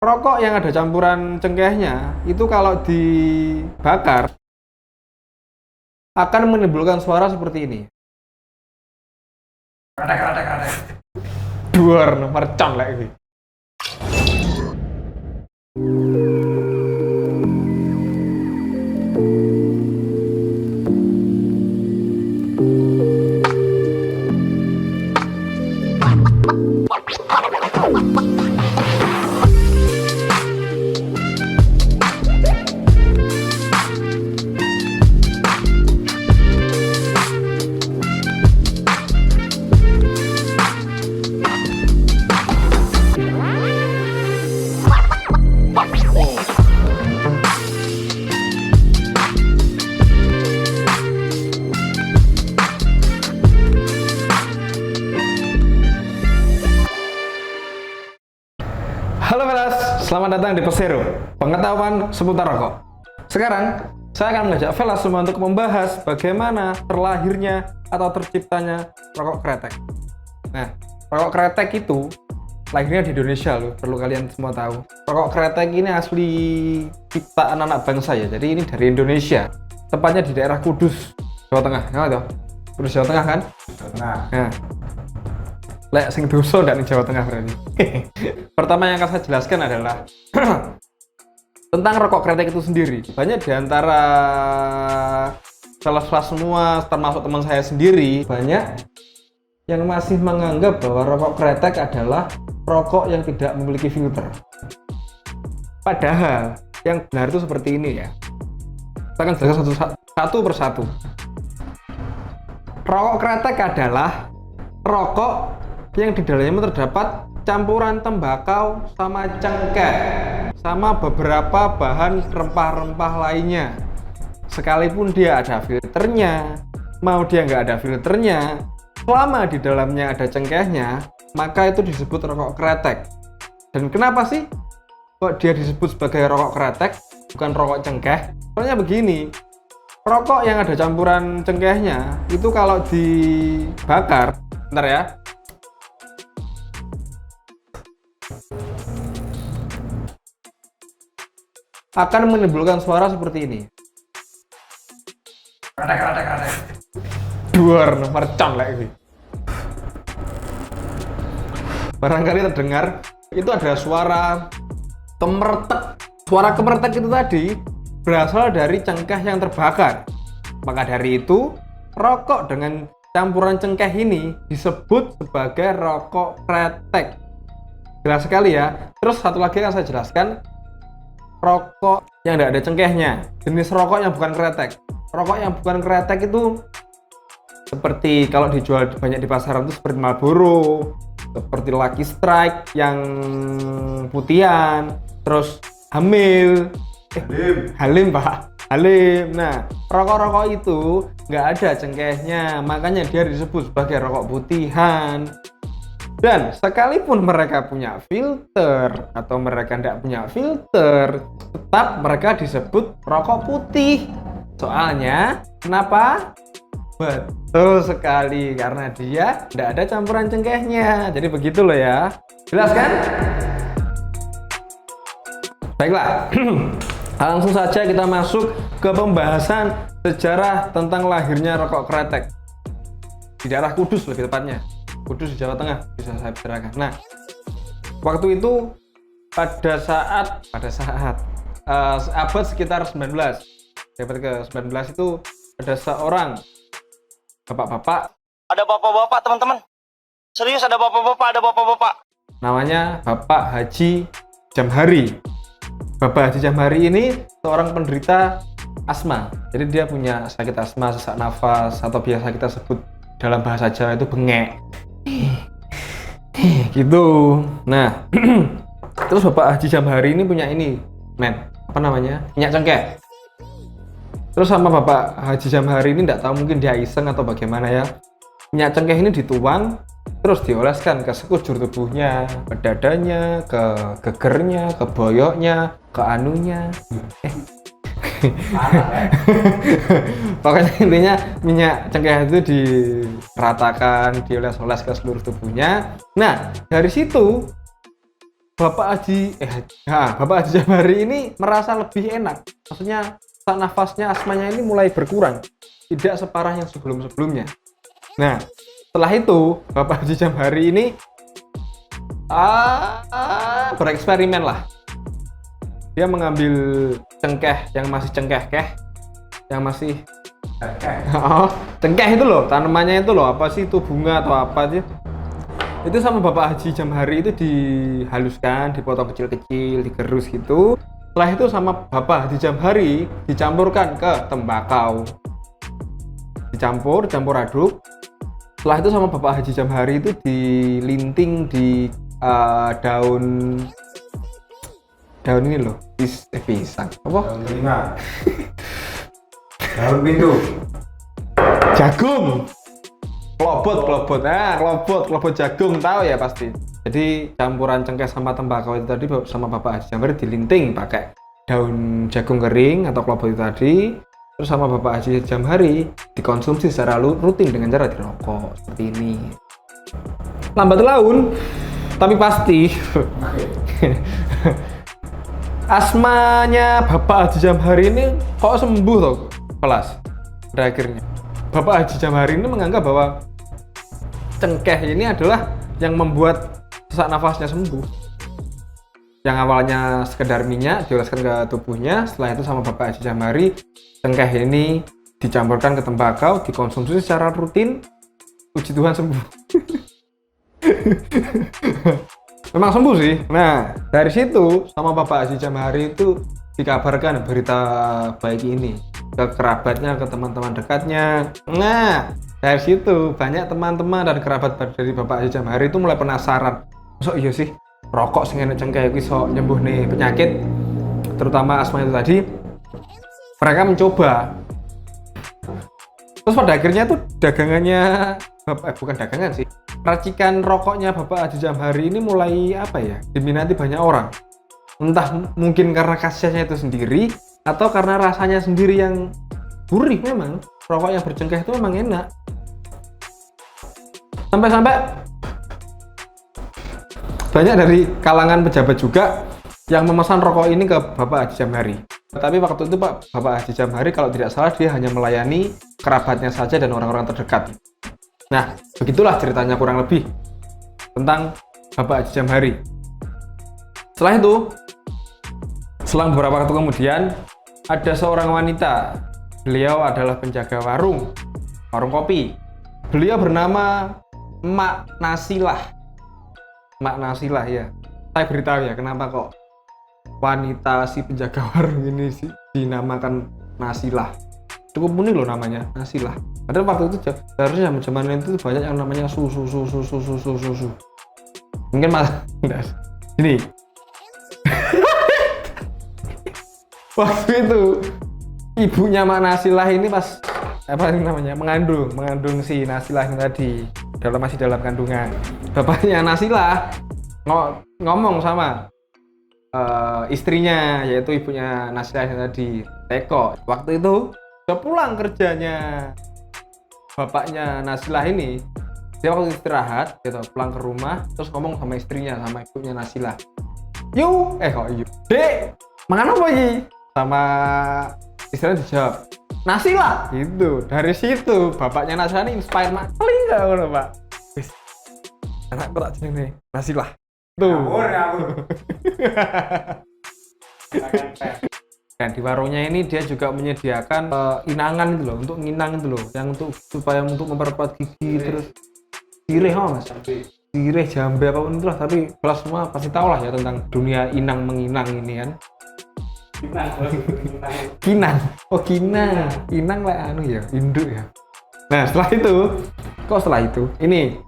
Rokok yang ada campuran cengkehnya itu kalau dibakar akan menimbulkan suara seperti ini. Duar mercon lagi. Halo Velas, selamat datang di Persero, pengetahuan seputar rokok. Sekarang, saya akan mengajak Velas semua untuk membahas bagaimana terlahirnya atau terciptanya rokok kretek. Nah, rokok kretek itu lahirnya di Indonesia loh, perlu kalian semua tahu. Rokok kretek ini asli ciptaan anak bangsa ya, jadi ini dari Indonesia. Tepatnya di daerah Kudus, Jawa Tengah. Nah, Kudus, Jawa Tengah kan? Nah, lek sing dosa ndak ning Jawa Tengah berarti. Pertama yang akan saya jelaskan adalah tentang rokok kretek itu sendiri. Banyak di antara salah semua, termasuk teman saya sendiri, banyak yang masih menganggap bahwa rokok kretek adalah rokok yang tidak memiliki filter. Padahal yang benar itu seperti ini ya. Kita akan jelaskan satu persatu. Rokok kretek adalah rokok yang di dalamnya terdapat campuran tembakau sama cengkeh sama beberapa bahan rempah-rempah lainnya. Sekalipun dia ada filternya, mau dia nggak ada filternya, selama di dalamnya ada cengkehnya, maka itu disebut rokok kretek. Dan kenapa sih kok dia disebut sebagai rokok kretek, bukan rokok cengkeh? Soalnya begini, rokok yang ada campuran cengkehnya itu kalau dibakar, bentar ya, akan menimbulkan suara seperti ini. Duar mercon lagi. Barangkali terdengar itu ada suara kemertek. Suara kemertek itu tadi berasal dari cengkeh yang terbakar. Maka dari itu, rokok dengan campuran cengkeh ini disebut sebagai rokok kretek. Jelas sekali ya. Terus satu lagi yang saya jelaskan, rokok yang tidak ada cengkehnya, jenis rokok yang bukan kretek. Rokok yang bukan kretek itu seperti kalau dijual banyak di pasaran itu seperti Marlboro, seperti Lucky Strike yang putihan, terus Halim Pak, Halim. Nah, rokok-rokok itu nggak ada cengkehnya, makanya dia disebut sebagai rokok putihan. Dan sekalipun mereka punya filter atau mereka tidak punya filter, tetap mereka disebut rokok putih. Soalnya, kenapa? Betul sekali, karena dia tidak ada campuran cengkehnya. Jadi begitu loh ya. Jelas kan? Baiklah, langsung saja kita masuk ke pembahasan sejarah tentang lahirnya rokok kretek. Di daerah Kudus lebih tepatnya. Kudus di Jawa Tengah, bisa saya bicarakan. Nah, waktu itu pada saat abad sekitar 19, abad ke-19 itu ada seorang bapak-bapak. Ada bapak-bapak teman-teman. Serius ada bapak-bapak. Namanya Bapak Haji Jamhari. Bapak Haji Jamhari ini seorang penderita asma. Jadi dia punya sakit asma, sesak nafas, atau biasa kita sebut dalam bahasa Jawa itu bengek. Gitu. Nah, terus Bapak Haji Jamhari ini punya ini, apa namanya? Minyak cengkeh. Terus sama Bapak Haji Jamhari ini tidak tahu, mungkin dia iseng atau bagaimana ya. Minyak cengkeh ini dituang, terus dioleskan ke sekujur tubuhnya, ke dadanya, ke gegernya, ke boyoknya, ke anunya. Pokoknya intinya minyak cengkeh itu diratakan, dioles-oles ke seluruh tubuhnya. Nah, dari situ Bapak Haji Jambari ini merasa lebih enak. Maksudnya saat nafasnya, asmanya ini mulai berkurang, tidak separah yang sebelum-sebelumnya. Nah, setelah itu Bapak Haji Jambari ini bereksperimen lah. Dia mengambil cengkeh yang masih cengkeh-keh, yang masih cengkeh itu loh, tanamannya itu loh, apa sih itu, bunga atau apa sih? Itu sama Bapak Haji Jambari itu dihaluskan, dipotong kecil-kecil, digerus gitu. Setelah itu sama Bapak Haji Jambari dicampurkan ke tembakau. Dicampur aduk. Setelah itu sama Bapak Haji Jambari itu dilinting di daun ini loh, pisang. Apa? Daun 5. Daun pintu. Jagung. Klobot jagung, tahu ya pasti. Jadi campuran cengkeh sama tembakau itu tadi sama Bapak Haji Jambari dilinting pakai daun jagung kering atau klobot itu tadi. Terus sama Bapak Haji Jambari dikonsumsi secara rutin dengan cara dirokok seperti ini. Lambat laun, tapi pasti. Asmanya Bapak Haji Jambari ini kok sembuh toh, kelas. Pada akhirnya Bapak Haji Jambari ini menganggap bahwa cengkeh ini adalah yang membuat sesak nafasnya sembuh. Yang awalnya sekedar minyak dioleskan ke tubuhnya, setelah itu sama Bapak Haji Jambari, cengkeh ini dicampurkan ke tembakau, dikonsumsi secara rutin, puji Tuhan sembuh. Memang sembuh sih. Nah, dari situ sama Bapak Haji Jambari itu dikabarkan berita baik ini ke kerabatnya, ke teman-teman dekatnya. Nah, dari situ banyak teman-teman dan kerabat dari Bapak Haji Jambari itu mulai penasaran. Masuk iya sih, rokok sing enek cengkeh iki iso nyembuh nih penyakit, terutama asma itu tadi. Mereka mencoba. Terus pada akhirnya tuh dagangannya, bukan dagangan sih, racikan rokoknya Bapak Haji Jambari ini mulai diminati banyak orang. Entah mungkin karena khasiatnya itu sendiri atau karena rasanya sendiri yang gurih. Memang rokok yang bercengkeh itu memang enak. Sampai-sampai banyak dari kalangan pejabat juga yang memesan rokok ini ke Bapak Haji Jambari. Tapi waktu itu Bapak Haji Jambari kalau tidak salah dia hanya melayani kerabatnya saja dan orang-orang terdekat. Nah, begitulah ceritanya kurang lebih tentang Bapak Haji Jambari. Setelah itu, selang beberapa waktu kemudian, ada seorang wanita. Beliau adalah penjaga warung kopi. Beliau bernama Mak Nasilah. Mak Nasilah ya. Saya beritahu ya kenapa kok wanita si penjaga warung ini dinamakan Nasilah. Cukup unik loh namanya, Nasilah. Padahal waktu itu seharusnya zaman itu banyak yang namanya susu. Mungkin malah ini. Waktu itu ibunya Mak Nasilah ini pas mengandung si Nasilah ini tadi, masih dalam kandungan. Bapaknya Nasilah ngomong sama istrinya, yaitu ibunya Nasilah ini tadi, Teko. Waktu itu sepulang kerjanya bapaknya Nasilah ini, dia waktu istirahat gitu, pulang ke rumah terus ngomong sama istrinya, sama ibunya Nasilah, Dek, makan apa ini? Sama istrinya dijawab, Nasilah gitu. Dari situ bapaknya Nasilah ini inspire mak, enggak ngono Pak. Wis, anakku tak jenenge Nasilah. Tuh. Ngawur. Dan di warungnya ini dia juga menyediakan inangan itu loh, untuk nginang itu loh, yang supaya memperkuat gigi, terus sirih Mas. Sirih, jambe apapun itulah, tapi kelas semua pasti tahu lah ya tentang dunia inang menginang ini kan. Kinang. Oh, kinang. Kinang lah ya, induk ya. Nah, setelah itu, ini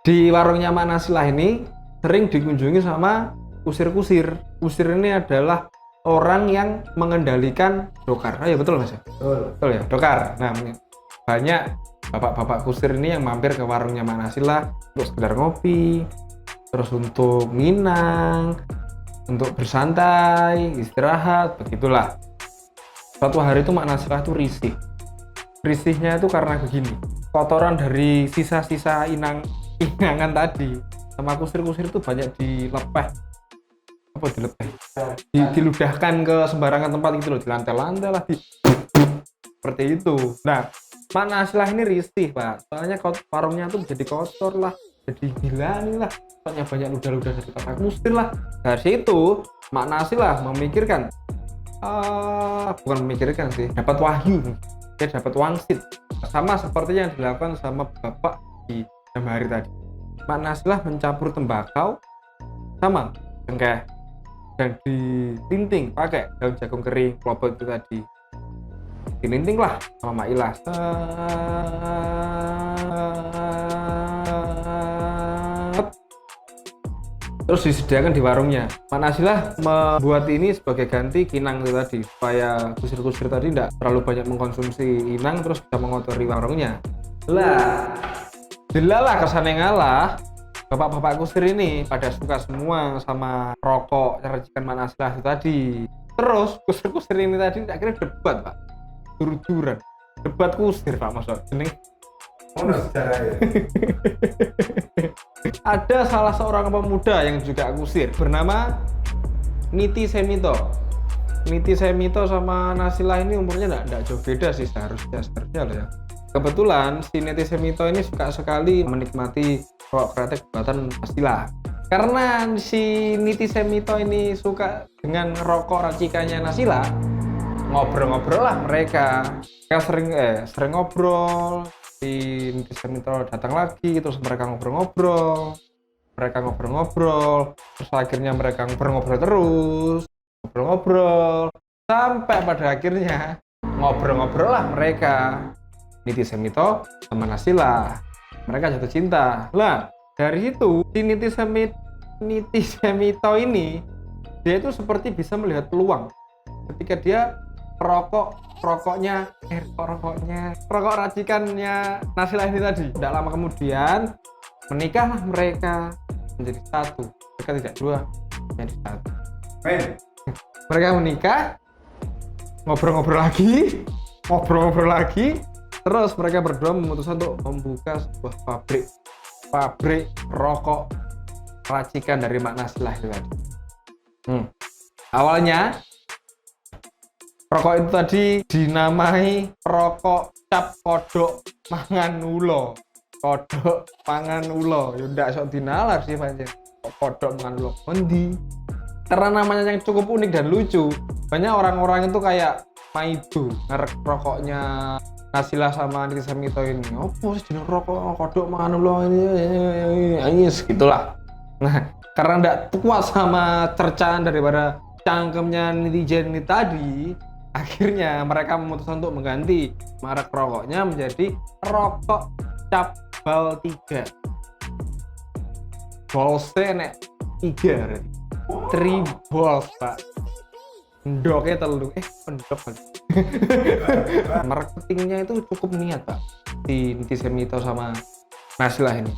di warungnya Mak Nasilah ini sering dikunjungi sama kusir-kusir. Kusir ini adalah orang yang mengendalikan dokar. Oh ya betul Mas. Betul ya, dokar. Nah, banyak bapak-bapak kusir ini yang mampir ke warungnya Mak Nasilah untuk sekedar ngopi, terus untuk nginang, untuk bersantai, istirahat, begitulah. Suatu hari itu Mak Nasilah itu risih. Risihnya itu karena begini, kotoran dari sisa-sisa inangan tadi sama kusir-kusir itu banyak dilepeh apa dilepeh, diludahkan ke sembarangan tempat gitu loh, dilantai-lantai lah, seperti itu. Nah, Mak Nasilah ini risih Pak, soalnya warungnya tuh jadi kotor lah, jadi gila lah, soalnya banyak ludah-ludah dari kata kusir lah. Dari situ Mak Nasilah memikirkan, bukan memikirkan sih, dapat wahyu, dia dapat wangsit, sama seperti yang dilakukan sama bapak di jam hari tadi. Mak Nasilah mencampur tembakau sama cengkeh dan dilinting pakai daun jagung kering klobot itu tadi, dilinting lah sama Mak Ilah. Terus disediakan di warungnya. Mak Nasilah membuat ini sebagai ganti kinang itu tadi, supaya kusir-kusir tadi tidak terlalu banyak mengkonsumsi inang terus bisa mengotori warungnya. Lah, jelalah kesannya ngalah. Bapak-bapak kusir ini pada suka semua sama rokok racikan Mak Nasilah itu tadi. Terus kusir-kusir ini tadi akhirnya debat Pak, dur-duran, debat kusir Pak, maksud jeneng. Mana sejarahnya? Ada salah seorang pemuda yang juga kusir bernama Niti Semito. Niti Semito sama Nasilah ini umurnya enggak jauh beda sih seharusnya loh ya. Kebetulan si Niti Semito ini suka sekali menikmati rokok kretek buatan Nasilah. Karena si Niti Semito ini suka dengan rokok racikannya Nasilah, ngobrol-ngobrol lah mereka. Sering ngobrol. Si Niti Semito datang lagi, terus mereka ngobrol-ngobrol, terus akhirnya mereka ngobrol-ngobrol sampai pada akhirnya ngobrol-ngobrol lah mereka, Niti Semito sama Nasilah, mereka jatuh cinta. Lah dari itu si Niti Semito ini dia itu seperti bisa melihat peluang ketika dia rokok racikannya Nasilah ini tadi. Tidak lama kemudian menikahlah mereka menjadi satu. Mereka tidak dua, menjadi satu. Mereka menikah, ngobrol-ngobrol lagi, terus mereka berdua memutuskan untuk membuka sebuah pabrik rokok racikan dari Mak Nasilah itu tadi. Awalnya rokok itu tadi dinamai rokok cap kodok mangan ulo. Ya ndak sok dinalar sih pancen. Kodok mangan ulo. Endi? Karena namanya yang cukup unik dan lucu, banyak orang-orang itu kayak maido ngerek rokoknya Nasilah sama Niti Semito ini. Opo sih jeneng rokok kodok mangan ulo ini? Anyis gitulah. Nah, karena ndak puas sama cercaan daripada cangkemnya netizen ini tadi, akhirnya mereka memutuskan untuk mengganti merek rokoknya menjadi rokok cap bal 3. Bolsnya nek 3 berarti. 3 balls Pak. Endoknya telu. Pendok kan. Marketingnya itu cukup niat Pak, di Niti Semito sama Nasilah ini.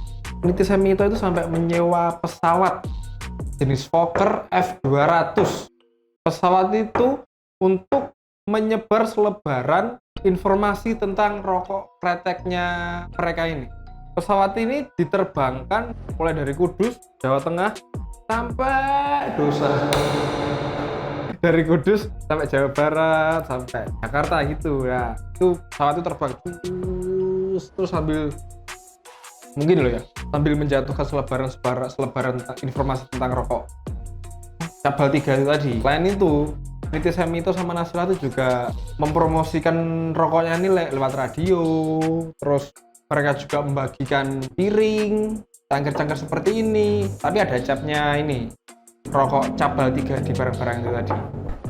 Niti Semito itu sampai menyewa pesawat jenis Fokker F200. Pesawat itu untuk menyebar selebaran informasi tentang rokok kreteknya mereka ini. Pesawat ini diterbangkan mulai dari Kudus, Jawa Tengah, sampai dari Kudus sampai Jawa Barat, sampai Jakarta gitu ya. Itu pesawat itu terbang terus sambil mungkin loh ya, sambil menjatuhkan selebaran informasi tentang rokok Cabal 3 itu tadi. Selain itu, Niti Semito sama Nasilah itu juga mempromosikan rokoknya ini lewat radio. Terus mereka juga membagikan piring, cangkir-cangkir seperti ini. Tapi ada capnya ini, rokok Cabal 3 di barang-barang itu tadi.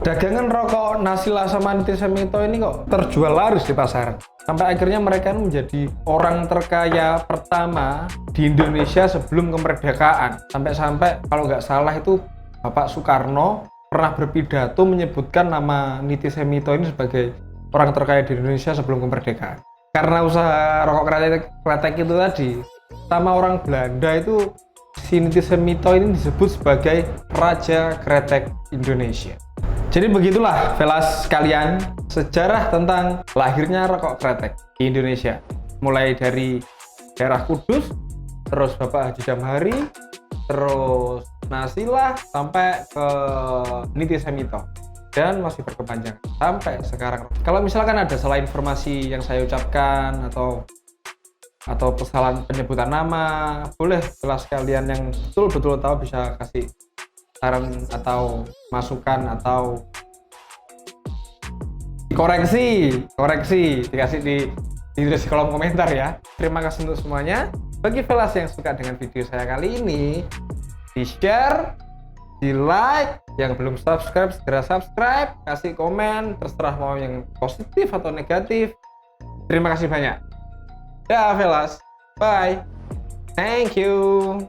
Dagangan rokok Nasilah sama Niti Semito ini kok terjual laris di pasaran. Sampai akhirnya mereka menjadi orang terkaya pertama di Indonesia sebelum kemerdekaan. Sampai-sampai kalau nggak salah itu Bapak Soekarno pernah berpidato menyebutkan nama Niti Semito ini sebagai orang terkaya di Indonesia sebelum kemerdekaan. Karena usaha rokok kretek itu tadi, sama orang Belanda itu si Niti Semito ini disebut sebagai Raja Kretek Indonesia. Jadi begitulah velas sekalian sejarah tentang lahirnya rokok kretek di Indonesia. Mulai dari daerah Kudus, terus Bapak Haji Damhari, terus Nasilah, sampai ke Niti Semito, dan masih berkepanjangan sampai sekarang. Kalau misalkan ada salah informasi yang saya ucapkan atau kesalahan penyebutan nama, boleh kelas kalian yang betul-betul tahu bisa kasih saran atau masukan atau koreksi dikasih ditulis di kolom komentar ya. Terima kasih untuk semuanya. Bagi Velas yang suka dengan video saya kali ini, di share, di like, yang belum subscribe segera subscribe, kasih komen, terserah mau yang positif atau negatif. Terima kasih banyak. Ya Velas, bye, thank you.